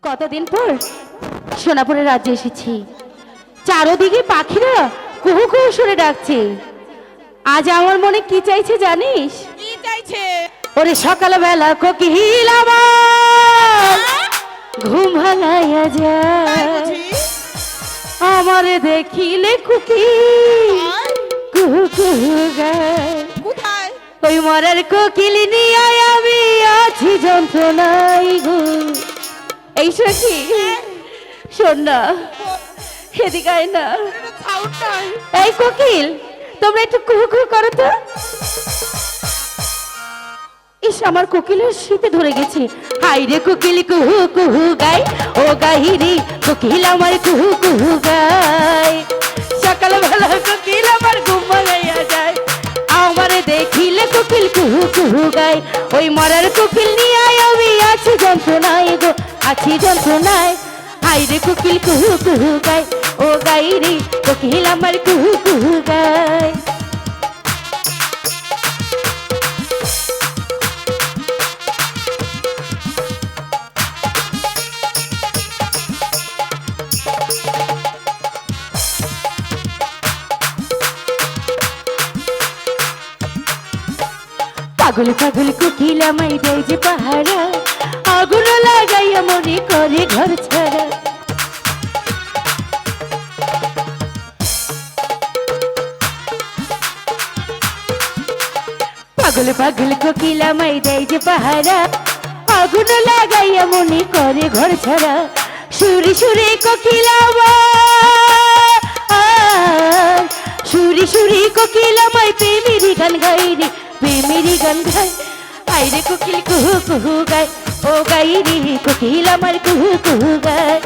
কতদিন পর সোনাপুরের রাজ্যে এসেছি। চারদিকে পাখিরা কুহু কুহু সুরে ডাকছে। আজ আমার মনে কি চাইছে জানিস? কি চাইছে? ওরে সকালবেলা কোকিল আমার ঘুম ভাঙাইয়া তাই যায়, বুঝি? আমারে দেখিলে কুকি আর কুহু কুহু গায়। কোথায়? ওই মরার কোকিল নিয়ে আমি আছি যন্ত্রণাই গো। এই সখী শোন না, এদিকে আয় না। সাউন্ড নাই। এই কোকিল, তোমরা একটু কুহু কুহু করো তো। ইস, আমার কোকিলের শীতে ধরে গেছে। হাই রে কোকিল কুহু কুহু গাই, ও গাহিরি কোকিল আমার কুহু কুহু গাই। সকালবেলা কোকিল আমার ঘুম ভাঙাইয়া যায়, আমারে দেখিলে কোকিল কুহু কুহু গাই। ওই মরার কোকিল নিয়ে আমি আছি যন্ত্রণায় গো, আছি যন্ত্রণায়। হাই রে কোকিল কুহু কুহু গাই, ও গাইরি কোকিল আমার কুহু কুহু গাই। পাগল পাগল কোকিল আমায় দেয় যে পাহারা, আগুন লাগাইয়া মনে করে ঘর ছাড়া। পাগল পাগল কোকিল আমায় দেয় যে পাহারা, আগুন লাগাইয়া মনে করে ঘর ছাড়া। সুরে সুরে কোকিল আমার, সুরে সুরে কোকিল আমায় প্রেমেরই গান গাই রে, প্রেমেরই গান গায়। আইরে কোকিল কুহু কুহু গায়, ও গাই রে কোকিল আমার কুহু কুহু গায়।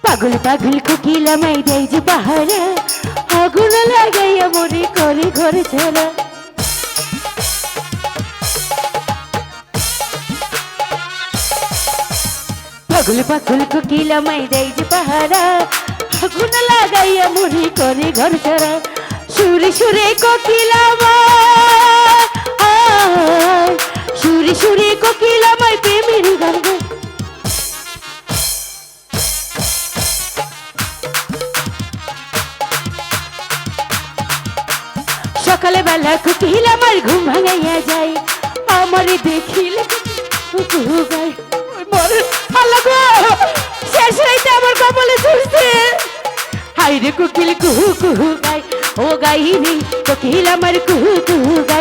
পাগল পাগল কোকিল আমায় দেয় যে পাহারা, আগুন লাগাইয়া মনে করে ঘর ছাড়া। পাগল পাগল কোকিল আমায় দেয় যে পাহারা, আগুন লাগাইয়া মনে করে ঘর ছাড়া। সুরে সুরে কোকিল আমার, সুরে সুরে কোকিল আমায় প্রেমের গান গায়। সকালে বেলা কোকিল আমার ঘুম ভাঙাইয়া যায়, আমারে দেখিলে কুহু গায়। শেষ হইতে আমার কপালে ঝুলছে। হাই রে কোকিল কুহু কুহু গায়, ও গাইনি কোকিল আমার কুহু কুহু গায়।